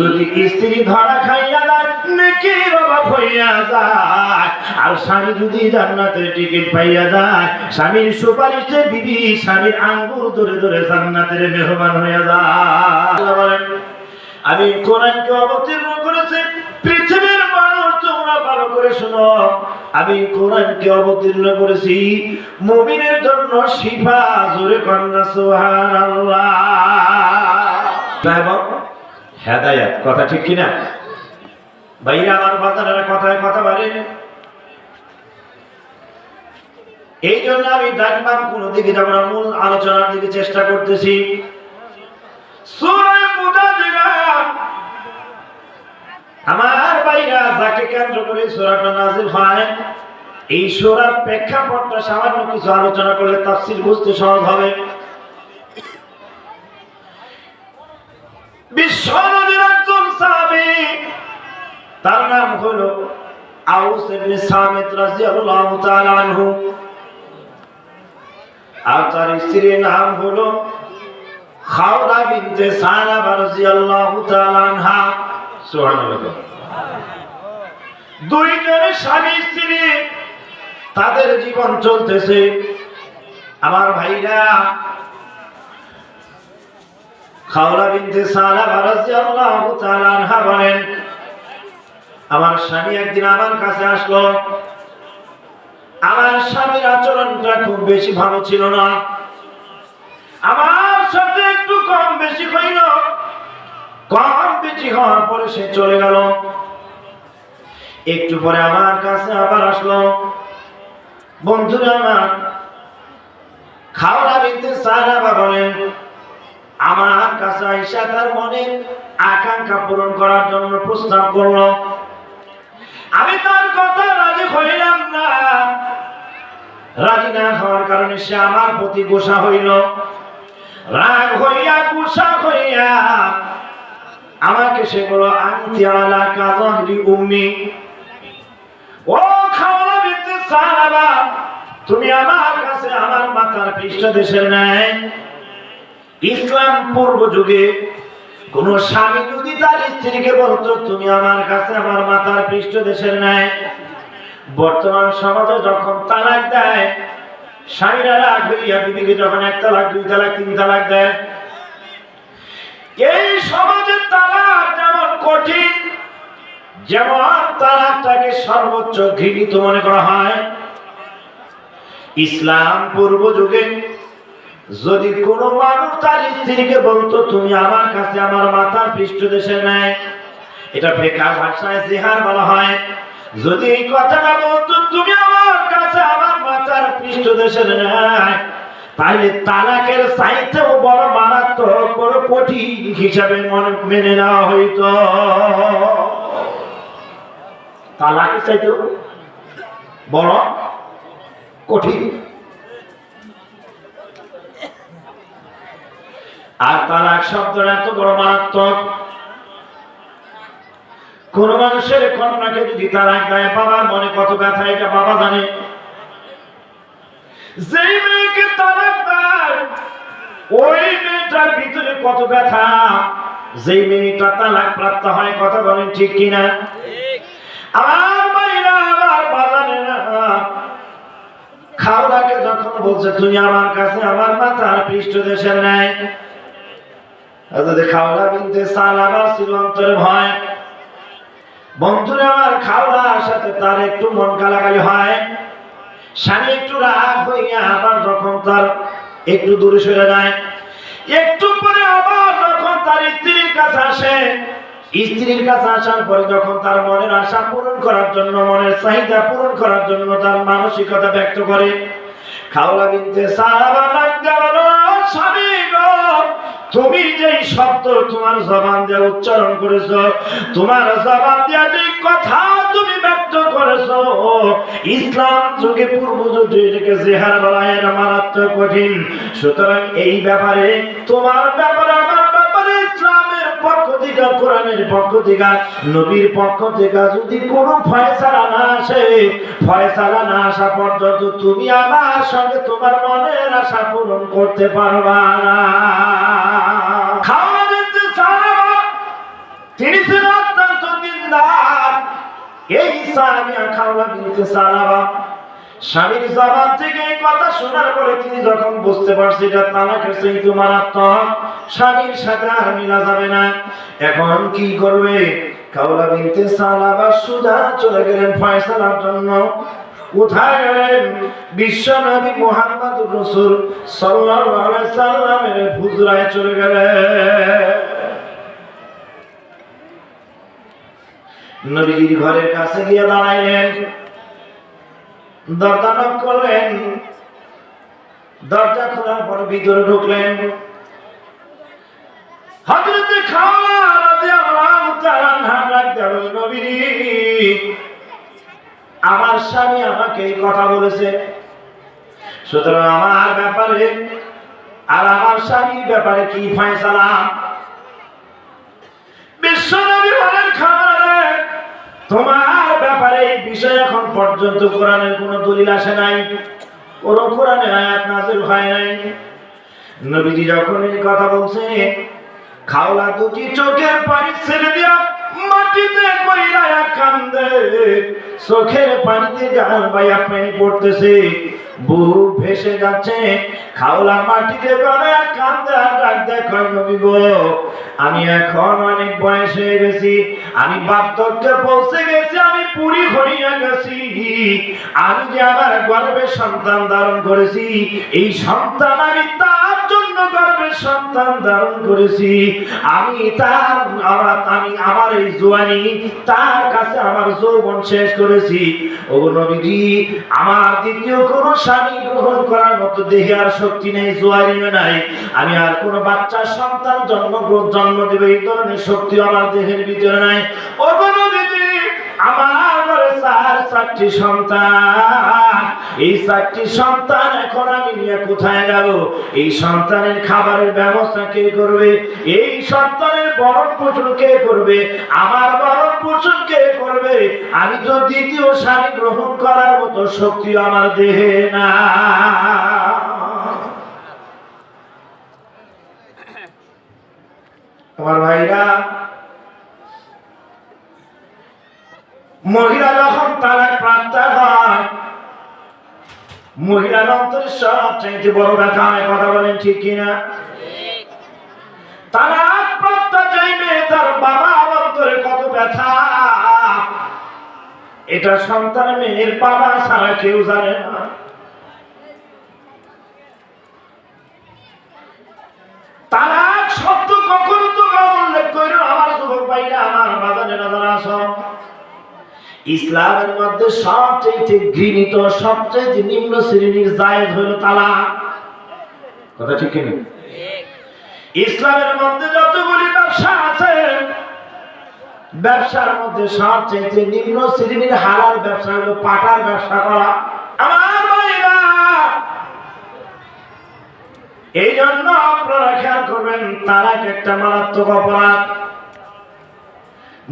যদি স্ত্রী ধরা খাইয়া যায় নেকির অভাব হইয়া যায়, আর স্বামী যদি জান্নাতের টিকিট পাইয়া যায়, স্বামীর সুপারিশে বিবি স্বামীর আঙ্গুল ধরে ধরে জান্নাতের মেহমান হইয়া যায়। আমি কোরআনকে অবতীর্ণ করেছি, পৃথিবীর মানুষ তোমরা ভালো করে শোনো, আমি কোরআনকে অবতীর্ণ করেছি মুমিনের জন্য শিফা। জোরে কন্যা সুবহানাল্লাহ। হেদায়াত, কথা ঠিক কিনা ভাইরা আমার? বাজারের কথায় কথা বাড়ে, এই জন্য আমি ডাকবাম কোন দিকে যাব না, মূল আলোচনার দিকে চেষ্টা করতেছি। সূরা মুজাদিলা আমার ভাইরা যাকে কেন্দ্র করে সূরাটা নাযিল হয়, এই সূরার প্রেক্ষাপটটা সামান্য কিছু আলোচনা করলে তাফসীর বুঝতে সহজ হবে। বিশ্বনবীর একজন সাহাবী, তার নাম হলো আউস ইবনে সামিত রাদিয়াল্লাহু তাআলা আনহু, আর তার স্ত্রীর নাম হলো খাওলা বিনতে সালাবা রাদিয়াল্লাহু তাআলা আনহা। সুবহানাল্লাহ। দুইজনের স্বামী স্ত্রী, তাদের জীবন চলতেছে। আমার ভাইরা, খাওলা বিনতে সালাবা রাদিয়াল্লাহু তাআলা আনহা বলেন, আমার স্বামী একদিন আমার কাছে আসলো। আমার স্বামীর আচরণটা খুব বেশি ভালো ছিল না, আমার সাথে একটু কম বেশি হইল। কম বেশি হওয়ার পরে সে চলে গেল। একটু পরে আমার কাছে আবার আসলো। বন্ধুরা আমার, খাওলা বিনতে সালাবা বলেন, আমার কাছে আয়েশা তার মনের আকাঙ্ক্ষা পূরণ করার জন্য প্রস্তাব করলো। আমি তার কথা রাজি হইলাম না। রাজি না হওয়ার কারণে সে আমার প্রতি গোসা হইল। রাগ হইয়া গোসা হইয়া আমাকে সে বলল, আনতি আলা কাযহরি উম্মি, ও খাওলা বিনতে সালাবা, তুমি আমার কাছে আমার মাথার পৃষ্ঠদেশের ন্যায়। ইসলাম পূর্ব যুগে কোন স্বামী যদি তার স্ত্রীকে বলতো তুমি আমার কাছে আমার মাথার পৃষ্ঠদেশের ন্যায়, বর্তমান সমাজে যখন তালাক দেয়, স্বামীরা রাগ হইয়া বিবিকে যখন 1 তালাক 2 তালাক 3 তালাক দেয়, এই সমাজের তালাক যেমন কঠিন, যেমন তালাকটাকে সর্বোচ্চ ঘৃণিত মনে করা হয়, ইসলাম পূর্ব যুগে যদি কোন মানুষ তার স্ত্রীকে বলতো তুমি আমার কাছে আমার মাথার পৃষ্ঠদেশে নেয়, এটা ফিকহ ভাষায় জিহার বলা হয়। যদি এই কথাটা বলতো তুমি আমার কাছে আমার মাথার পৃষ্ঠদেশে নেয়, তাহলে তালাকের চাইতেও বড় মারাত্মক, বড় কঠিন হিসাবে মেনে নেওয়া হইতো। তালাকের চাইতেও বড় কঠিন। আর তালাক শব্দটা এত বড় মারাত্মক। কোন মানুষের কন্যাকে যদি তালাক দেয়, বাবার মনে কত ব্যথা এটা বাবা জানে। যেই মেয়েকে তালাক দেয় ওই মেয়েটার ভিতরে কত ব্যথা। যেই মেয়েটা তালাক প্রাপ্ত হয়, কথা বলেন ঠিক কিনা? আমার মায়েরা, আমার বাজারেরা, খাওলাকে যখন বলছে তুমি আমার কাছে আমার মাথার পৃষ্ঠদেশের ন্যায়, খাওলা বিনতে সালাবা ছিল অন্তরে ভয়। বন্ধুরা আমার, খাওলার সাথে তার একটু মন কালাকালি হয়। স্বামী একটু রাগ হইয়া আবার যখন তার একটু দূরে সরে যায়, একটু পরে আবার যখন তার স্ত্রীর কাছে আসে, স্ত্রীর কাছে আসার পরে যখন তার মনের আশা পূরণ করার জন্য, মনের চাহিদা পূরণ করার জন্য তার মানসিকতা ব্যক্ত করে, খাওলা বিনতে সালাবা লাগা বলো, স্বামী গো, তুমি যেই শব্দ তোমার জবান দিয়ে উচ্চারণ করেছো, তোমার জবান দিয়ে যে কথা তুমি ব্যক্ত করেছো, ইসলাম যুগে পূর্ব যুগে এটাকে জিহার বলা হয়, মারাত্মক কঠিন। সুতরাং এই ব্যাপারে, তোমার ব্যাপারে, আমার ব্যাপারে ইসলামের পক্ষ থেকে, কোরআনের পক্ষ থেকে, নবীর পক্ষ থেকে যদি কোনো ফয়সালা না আসে, ফয়সালা না আসা পর্যন্ত তুমি আমার সঙ্গে তোমার মনের আশা পূরণ করতে পারবা না। তিনি ছিলেন অত্যন্ত দিনদার। এই সাহাবিয়া খাওলা বিনতে সালাবা স্বামীর জবান থেকে এই কথা শোনার পরে তিনি যখন বুঝতে পারছে এটা তালাকের চাইতে মারাত্মক, স্বামীর সাথে আর মিলা যাবে না, এখন কি করবে? খাওলা বিনতে সালাবা সোজা চলে গেলেন ফয়সালার জন্য। কোথায় গেলেন? বিশ্ব নবী মুহাম্মদুর রাসূল সাল্লাল্লাহু আলাইহি সাল্লামের হুজরায় চলে গেলেন। নবীর ঘরের কাছে গিয়ে দাঁড়াইলেন, দরজা নক করলেন। দরজা খোলার পর ভিতরে ঢুকলেন। হযরত খাওলা রাদিয়াল্লাহু তাআলা আনহা ডাকলেন, নবী, আমার স্বামী আমাকে এই কথা বলেছে, সুতরাং আমার ব্যাপারে আর আমার স্বামীর ব্যাপারে কি ফয়সালা? বিশ্বনবী বলেন, খাওলা, তোমার ব্যাপারে এই বিষয় এখন পর্যন্ত কোরআনের কোনো দলিল আসে নাই, কোন কোরআনের আয়াত নাযিল হয় নাই। নবীজি যখন এই কথা বলছে, খাওলা দুটি চোখের পানি ছেড়ে দিয়া মাটিতে কইরায়া কান্দে, চোখের পানিতে গাল বাইয়া পানি পড়তেছে, বুক ভেসে যাচ্ছে। খাওলা মাটিতে গড়ায়া কান্দে আর ডাক দেয়, নবী গো, আমি এখন অনেক বয়স হয়ে গেছি, আমি বার্ধক্যে পৌঁছে গেছি, আমি বুড়ি হইয়া গেছি, আমি যে আমার গর্ভে সন্তান ধারণ করেছি, এই সন্তান আমি তার জন্য গর্ভে সন্তান ধারণ করেছি, আমি আমার এই জওয়ানি তার কাছে আমার যৌবন শেষ করেছি। ও নবীজি, আমার দ্বিতীয় কোন স্বামী গ্রহণ করার মতো দেহে আর শক্তি নেই, জওয়ানিও নাই, আমি আর কোন বাচ্চা সন্তান জন্ম দেবে এই ধরনের শক্তি আমার দেহের ভিতরে নাই। ও নবীজি, আমার ঘরে চারটি সন্তান, এই চারটি সন্তান এখন আমি নিয়ে কোথায় যাব? এই সন্তানের খাবারের ব্যবস্থা কে করবে? এই সন্তানের ভরণ পোষণ কে করবে? আমার ভরণ পোষণ কে করবে? আমি তো দ্বিতীয় স্বামী গ্রহণ করার মতো শক্তি আমার দেহে না। আমার ভাইরা, মহিলা যখন তালাক প্রাপ্ত হয়, মহিলার অন্তরে সবচেয়ে বড় ব্যথা হয়, কথা বলেন ঠিক কিনা? তালাক প্রাপ্ত যেই মেয়ে, তার বাবার অন্তরে কত ব্যথা, এটা সন্তান মেয়ের বাবা ছাড়া কেউ জানে না। তালাক শব্দ কখনো তো উল্লেখ করি আমার যুবক ভাইরা, আমার বাজারের যারা আছো, ইসলামের মধ্যে সবচেয়ে ঘৃণিত, সবচেয়ে নিম্ন শ্রেণীর জায়েজ হলো তালাক। কথা ঠিক কিনা? ইসলামের মধ্যে যতগুলি ব্যবসা আছে, ব্যবসার মধ্যে সবচেয়ে নিম্ন শ্রেণীর হালাল ব্যবসা হলো পাটার ব্যবসা করা। আমার ভাইরা, এই জন্য আপনারা খেয়াল করবেন, তালাক একটা মারাত্মক অপরাধ।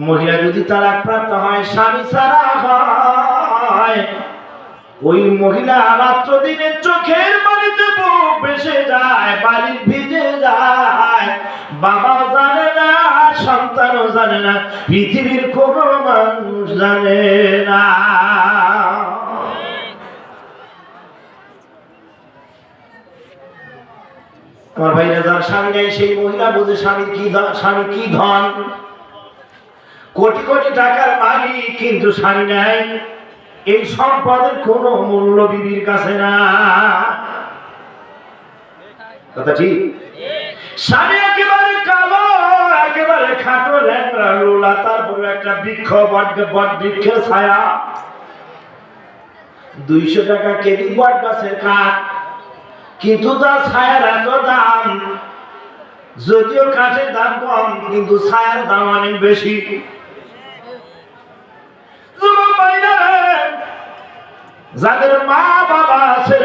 মহিলা যদি তালাক প্রাপ্ত হয়, স্বামী ছাড়া হয়, ওই মহিলা রাত্র দিনে চোখের পানিতে বুক ভেসে যায়, বাড়ি ভিজে যায়, বাবাও জানে না, সন্তানও জানে না, পৃথিবীর কোনো মানুষ জানে না। আমার ভাইরা, যার স্বামী নেই সেই মহিলা বুঝে স্বামী কি ধন, কোটি কোটি টাকার মালিক, কিন্তু স্বামী নাই, এই সম্পদের কোনো মূল্য বিবির কাছে না। কথা ঠিক? স্বামী একেবারে কালো, একেবারে খাটো, ল্যাংড়া লোলা, তারপরে একটা বৃক্ষ, বট বৃক্ষের ছায়া, 200 টাকা কেজি বট গাছের কাঠ, কিন্তু তার ছায়ার এত দাম, যদিও কাঠের দাম কম কিন্তু ছায়ার দাম অনেক বেশি। যাদের মা বাবা আছে,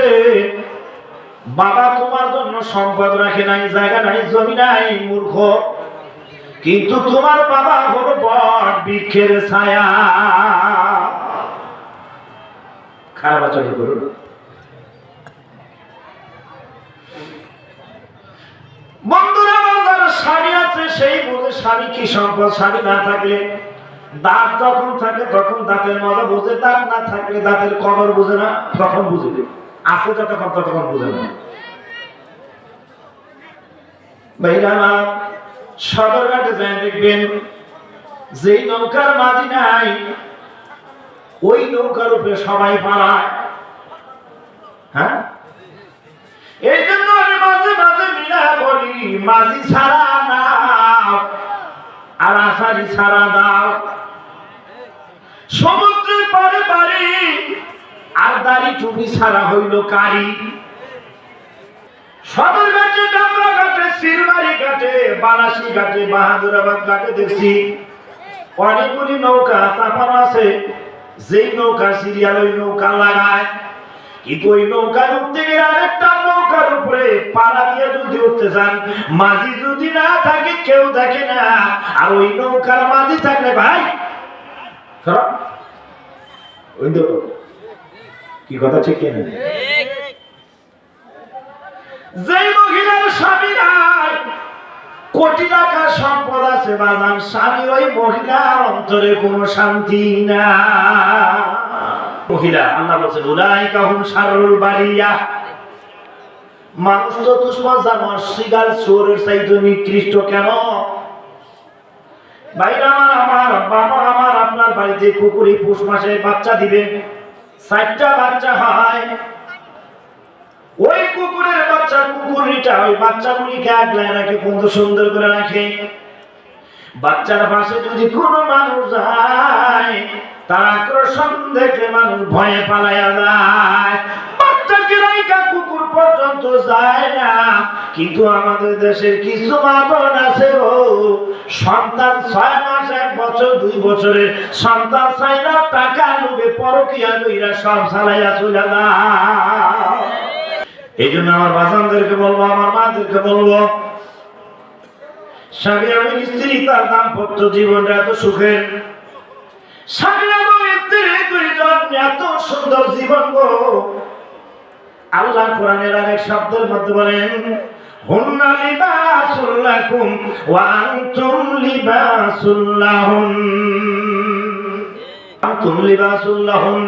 বাবা তোমার জন্য সম্পদ রাখে নাই, জায়গা নাই, জমি নাই, মূর্খ, কিন্তু তোমার বাবা হলো বট বৃক্ষের ছায়া। খারাপ আচরণ করুন। বন্ধুরা, যারা স্বামী আছে সেই বোঝে স্বামী কি সম্পদ। স্বামী না থাকলে দাঁত যখন থাকে তখন দাঁতের মজা বোঝে, দাঁত না থাকলে দাঁতের কদর বোঝে না, তখন বুঝে। আছে যতক্ষণ ততক্ষণ বোঝে না। ভাইরা সদরঘাটে যায় দেখবেন যেই নৌকার মাঝি নাই ওই নৌকার উপরে সবাই পালায়। হ্যাঁ, এই জন্য আমি মাঝে মাঝে মিলা বলি, মাঝি ছাড়া নাও আর আষাঢ়ি ছাড়া দাও। সমুদ্রের পারে বাড়ি আর দাড়ি টুপি ছাড়া হইল কারি। সদর ঘাটে, ডামরা ঘাটে, সিলবাড়ি ঘাটে, বালাসী ঘাটে, বাহাদুরাবাদ ঘাটে দেখছি অনেকগুলি নৌকা চাপানো আছে। যেই নৌকা সিরিয়াল ওই নৌকা লাগায়, কিন্তু ওই নৌকার উঠতে গেলে আরেকটা নৌকার উপরে পাড়া দিয়ে যদি উঠতে চান, মাঝি যদি না থাকে কেউ দেখে না। আর ওই নৌকার মাঝি থাকলে ভাই কি কথা ঠিক কেন? যেই মহিলার স্বামী নাই, কোটি টাকার সম্পদ আছে বাজান, স্বামী ওই মহিলার অন্তরে কোনো শান্তি না। মহিলা আল্লাহ বলছেন উলাইকা হুম শাররুল বারিয়া। মানুষ তো দুশমন জানোয়ার, শিগাল চোরের চাইতে নিকৃষ্ট কেন? ভাইরা আমার, বাবা আমার, আপনার বাড়িতে কুকুরি পুষ মাসে বাচ্চা দিবে, 4টা বাচ্চা হয়। ওই কুকুরের বাচ্চা কুকুরিটা ওই বাচ্চাগুলিকে আগলায় রাখে, বন্ধু সুন্দর করে রাখে। বাচ্চার পাশে যদি কোনো মানুষ যায়, তার আকর্ষণ দেখে মানুষ ভয়ে পালাইয়া যায়। বাচ্চাকে রাইখা কুকুর পর্যন্ত যায় না। কিন্তু আমাদের দেশের কিছু মা বোন আছে, ও সন্তান 6 মাস, 1 বছর, 2 বছরের সন্তান চাইনা টাকা লোভে পরকিয়া কইরা সব চালাইয়া চলে যায়। এই জন্য আমার বাজানদেরকে বলবো, আমার মাদেরকে বলবো, স্বামী এবং স্ত্রী তার দাম্পত্য জীবনটা এত সুখের। স্বামী এবং স্ত্রী দুইজন এত সুন্দর জীবন গো। আল্লাহ কোরআনের আরেক শব্দের মধ্যে বলেন হুন্না লিবাসুল লাকুম ওয়া আনতুম লিবাসুল লাহুন। আনতুম লিবাসুল লাহুন,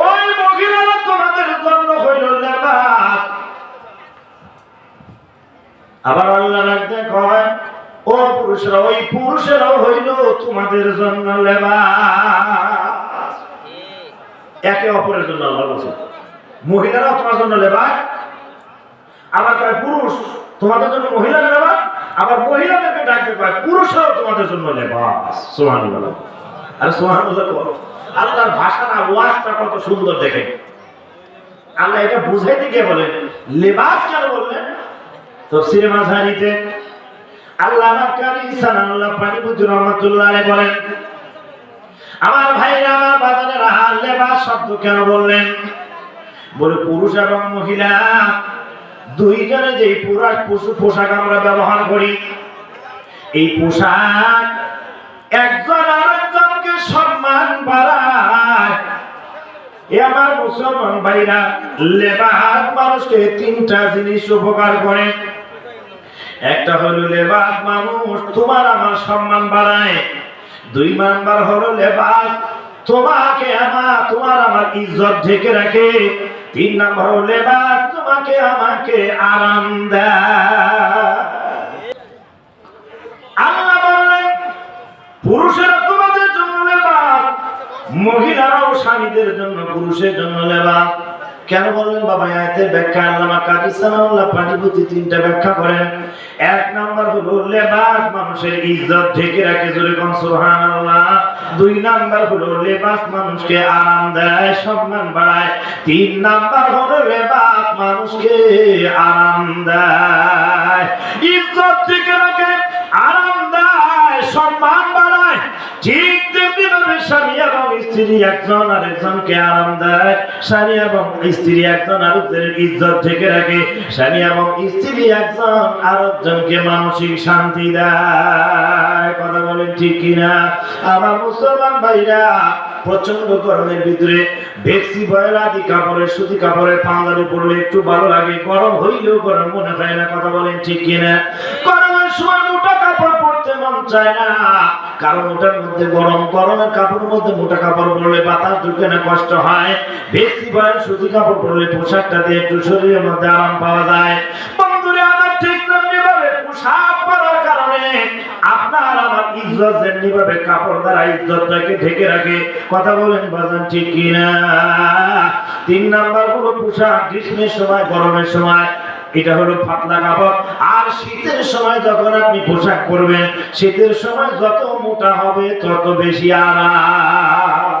ওই মহিলারা তোমাদের জন্য হইল লেবাস। আবার আল্লাহ রাখতে কয় ও পুরুষরা, ওই পুরুষেরাও হইল তোমাদের জন্য লেবাস। একে অপরের জন্য আল্লাহ বলছে মহিলারাও তোমার জন্য লেবাস। আবার কয় পুরুষ তোমাদের জন্য মহিলা লেবাস। আবার মহিলাদেরকে ডাকতে কয় পুরুষরাও তোমাদের জন্য লেবাস। সুবহানাল্লাহ। আর সুবহানাল্লাহ বলো। আল্লাহর ভাষা না, ওয়াজটা কত সুন্দর দেখে। আল্লাহ এটা বুঝাইতে গিয়ে বলেন লেবাস কেন বললেন? তাফসীরে মাযহারিতে আল্লামা কারি সানাল্লাহ পানিপতি রাহমাতুল্লাহ আলাইহি বলেন, আমার ভাইরা, আমার বাজানেরা, লেবাস শব্দ কেন বললেন? বলে পুরুষ এবং মহিলা দুইজনে যেই পোশাক আমরা ব্যবহার করি, এই পোশাক একজন আরেকজনকে সম্মান বাড়ায়। আমার মুসলমান ভাইরা, লেবাস মানুষকে 3টা জিনিস উপকার করে। একটা হলো লেবাস মানুষ তোমার আমার সম্মান বাড়ায়। 2 নাম্বার হলো লেবাস তোমাকে তোমার আমার ইজ্জত ঢেকে রাখে। 3 নাম্বার হলো লেবাস তোমাকে আমাকে আরাম দেয়। আল্লাহ বললেন পুরুষেরা তোমাদের জন্য লেবাস, মহিলারাও স্বামীদের জন্য পুরুষের জন্য লেবাস। কেন বললেন বাবা? আয়াতের ব্যাখ্যা আল্লামা কারি সানাউল্লাহ পানিপতি 3টা ব্যাখ্যা করেন। 1 নাম্বার হলো লেবাস মানুষের ইজ্জত ঢেকে রাখে, জোরে কোন সুবহানাল্লাহ। 2 নাম্বার হলো লেবাস মানুষকে আরাম দেয়, সম্মান বাড়ায়। 3 নাম্বার হলো লেবাস মানুষকে আরাম দেয়, ইজ্জত ঢেকে রাখে, আরাম দেয়, সম্মান বাড়ায়। ঠিক তেমনি ভাবে স্বামী এবং স্ত্রী একজন আরেকজনকে আরাম দেয়, স্বামী এবং স্ত্রী একজন আরেকজনের ইজ্জত ঢেকে রাখে, স্বামী এবং স্ত্রী একজন আরেকজনকে মানসিক শান্তি দেয়। কথা বলেন ঠিক কিনা? আমার মুসলমান ভাইরা, প্রচন্ড গরমের ভিতরে ভেক্সি বয়লাদি কাপড়ের সুতি কাপড়ের পাঞ্জাবি পরলে একটু ভালো লাগে, গরম হইলেও গরম মনে হয় না। কথা বলেন ঠিক কিনা? গরমের সময় মোটা কাপড় পরতে মন চায় না, কারণ ওটার মধ্যে গরম, গরমের কাপড়ের মধ্যে মোটা কাপড় পরলে বাতাস ঢুকে না, কষ্ট হয়। ভেক্সি বয়েল সুতি কাপড় পরলে পোশাকটা দিয়ে একটু শরীরের মধ্যে আরাম পাওয়া যায়। বন্ধুরা আমার ঠিক তেমনি ভাবে পোশাক পরার কারণে আপনার আমার ইজ্জত যেমনি ভাবে কাপড় দ্বারা ইজ্জতটাকে ঢেকে রাখে। কথা বলেন বাজান ঠিক কিনা? 3 নাম্বার হলো পোশাক গ্রীষ্মের সময়, গরমের সময় এটা হলো পাতলা কাপড়। আর শীতের সময় যখন আপনি পোশাক পরবেন, শীতের সময় যত মোটা হবে তত বেশি আরাম।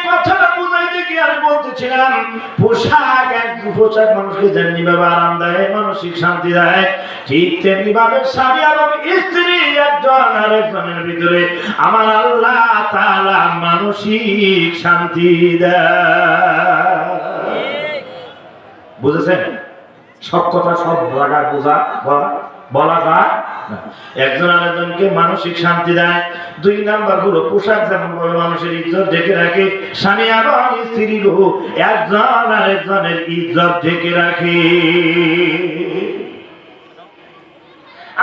কথাটা বুঝাইতে কি আর বলতেছিলাম, পোশাক পোশাক মানুষকে যেমনি ভাবে আরাম দেয়, মানসিক শান্তি দেয়, ঠিক তেমনি ভাবে স্বামী এবং স্ত্রী একজন আরেকজনের ভিতরে আমার আল্লাহ তাআলা মানসিক শান্তি দেয়। বুঝেছেন? সব কথা সব জায়গায় বলা যায় না। একজন আরেকজনকে মানসিক শান্তি দেয়। 2 নাম্বার হলো পোশাক যেমন মানুষের ইজ্জত ঢেকে রাখে, স্বামী এবং স্ত্রী একজন আরেকজনের ইজ্জত ঢেকে রাখে।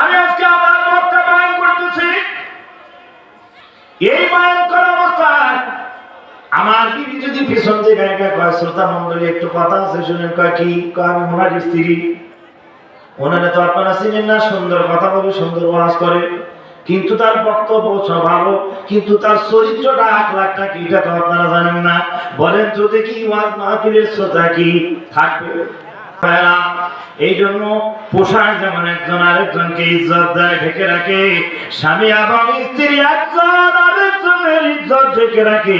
আমি আজকে আবার বক্তা বয়ান করতেছি। এই বয়ান করা অবস্থায় আমার বিবি যদি পিছন দিয়ে গায়ে কয়, শ্রোতা মন্ডলী একটু কথা আছে শুনেন, কয় কি? আমি ওনার স্ত্রী, ওনারা তো আপনারা চিনেন না, সুন্দর কথা বলে, সুন্দর ওয়াজ করে, কিন্তু তার বক্তব্য সব ভালো, কিন্তু তার চরিত্রটা আখলাকটা কি এটা তো আপনারা জানেন না। বলেন তো দেখি ওয়াজ মাহফিলের শ্রোতা কি থাকবে? এই জন্য পোশাক যেমন একজন আরেকজনকে ইজ্জত দেয়, ঢেকে রাখে, স্বামী এবং স্ত্রী একজন আরেকজনের ইজ্জত ঢেকে রাখে।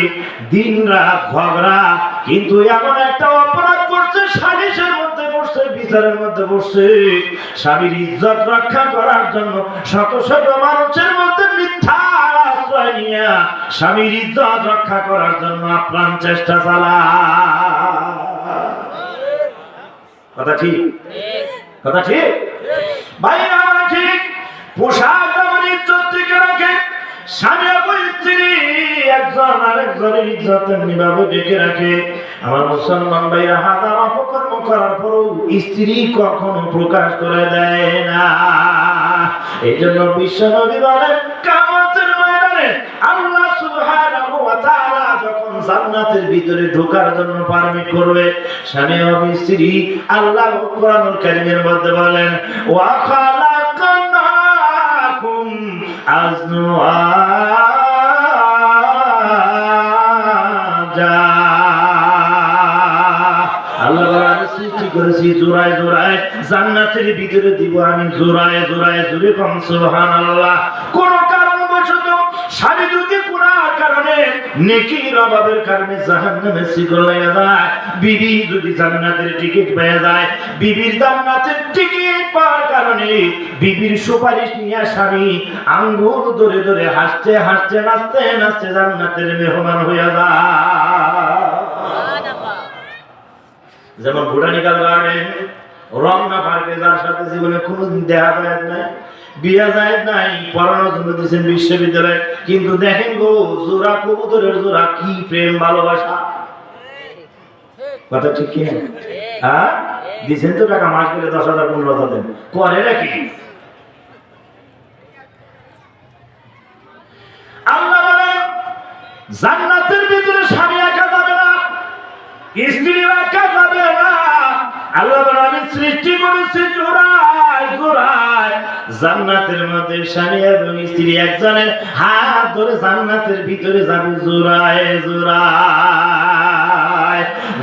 দিন রাত ঝগড়া, কিন্তু এমন একটা অপরাধ করছে, সালিশের মধ্যে বসছে, বিচারের মধ্যে বসছে, স্বামীর ইজ্জত রক্ষা করার জন্য শত শত মানুষের মধ্যে মিথ্যা আশ্রয় নিয়ে স্বামীর ইজ্জত রক্ষা করার জন্য আপ্রাণ চেষ্টা চালায়। কথা ঠিক? কথা ঠিক ভাই আমার ঠিক। পোশাক যেমন ইজ্জত থেকে রাখে, স্বামী এবং স্ত্রী একজন আরেকজনের ইজ্জত তেমনি ভাবে ঢেকে রাখে। আমার মুসলমান ভাইরা হাজার অপকর্ম করার পরও স্ত্রী কখনো প্রকাশ করে দেয় না। এই জন্য বিশ্ব নবী বলেন, কিয়ামতের ময়দানে আল্লাহ সুবহানাহু ওয়া তাআলা যখন জান্নাতের ভিতরে ঢোকার জন্য পারমিট করবে, স্বামী এবং স্ত্রী আল্লাহ কোরআনুল কারীমের মধ্যে বলেন, ওয়া খালাকনাকুম আজওয়াজা। আল্লাহ সৃষ্টি করেছি জোড়ায় জোড়ায়, জান্নাতের ভিতরে দিব আমি জোড়ায় জোড়ায়। জোরে কম সুবহানাল্লাহ। কোন কারণবশত স্বামী যদি গুনার কারণে, নেকির অভাবের কারণে জাহান্নামে শিকল লাগা যায়, বিবি যদি জান্নাতের টিকিট পেয়ে যায়, বিবির জান্নাতের টিকিট পাওয়ার কারণে বিবির সুপারিশ নিয়ে স্বামী আঙ্গুল ধরে ধরে হাসতে হাসতে নাচতে নাচতে জান্নাতের মেহমান হয়ে যায়। যেমন বোটানিক্যাল গার্ডেন, রমনা পার্কে যার সাথে জীবনে কোনোদিন দেখা যায় নাই, বিয়া যায় নাই, পড়ানোর জন্য দিয়েছেন বিশ্ববিদ্যালয়ে, কিন্তু দেখেন গো জোড়া কবুতরের জোড়া, কি প্রেম ভালোবাসা। কথা ঠিক কি? হ্যাঁ, দিয়েছেন তো টাকা, মাস গেলে 10,000 15,000 দেন, করে নাকি? আল্লাহ বলেন জান্নাতের ভিতরে স্বামী একা যাবে না, স্ত্রী একা যাবে না। আল্লাহ বলেন আমি সৃষ্টি করেছি জোড়ায় জোড়ায়। জান্নাতের মধ্যে স্বামী এবং স্ত্রী একজনের হাত ধরে জান্নাতের ভিতরে যাবে জোড়ায় জোড়ায়।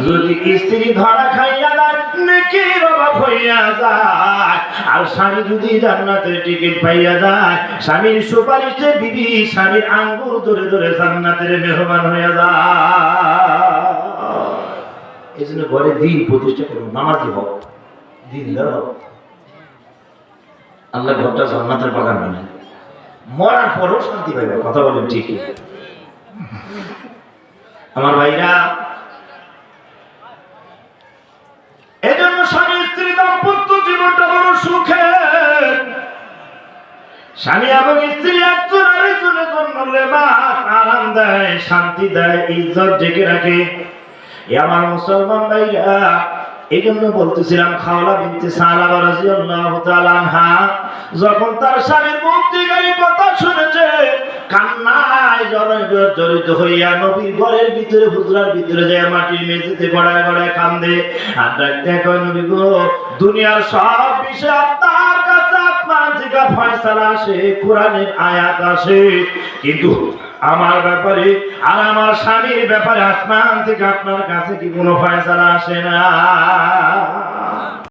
যদি স্ত্রী ধরা খাইয়া যায়, নেকির অভাব হইয়া যায়, আর স্বামী যদি জান্নাতের টিকিট পাইয়া যায়, স্বামীর সুপারিশে বিবি স্বামীর আঙ্গুল ধরে ধরে জান্নাতের মেহমান হইয়া যায়। এই জন্য ঘরে দিন প্রতিষ্ঠা করুন, নামাজি হোক, দিনদার হোক। আল্লাহ ঘরটা জান্নাতের বাগান বানায়, মরার পরও শান্তি পাইবে। কথা বলেন ঠিক? আমার ভাইরা, এই জন্য স্বামী স্ত্রী দাম্পত্য জীবনটা বড় সুখের। স্বামী এবং স্ত্রী একজন আরেকজনের জন্য লেবাস আরাম দেয়, শান্তি দেয়, ইজ্জত ঢেকে রাখে। এ আমার মুসলমান ভাইরা, এই জন্য বলতেছিলাম খাওলা বিনতে সালাবা রাদিয়াল্লাহু তাআলা আনহা যখন তার স্বামীর মুখ থেকে এই কথা শুনেছে, কান্নায় জড়িত হইয়া নবীর ঘরের ভিতরে হুজরার ভিতরে যায় মাটির মেঝেতে গড়ায় গড়ায় কান্দে। আর দেখো নবী গো, দুনিয়ার সব বিষয় আপনার কাছে আসমান থেকে ফয়সালা আসে, কোরআনের আয়াত আসে, কিন্তু আমার ব্যাপারে আর আমার স্বামীর ব্যাপারে আসমান থেকে আপনার কাছে কি কোনো ফয়সালা আসে না?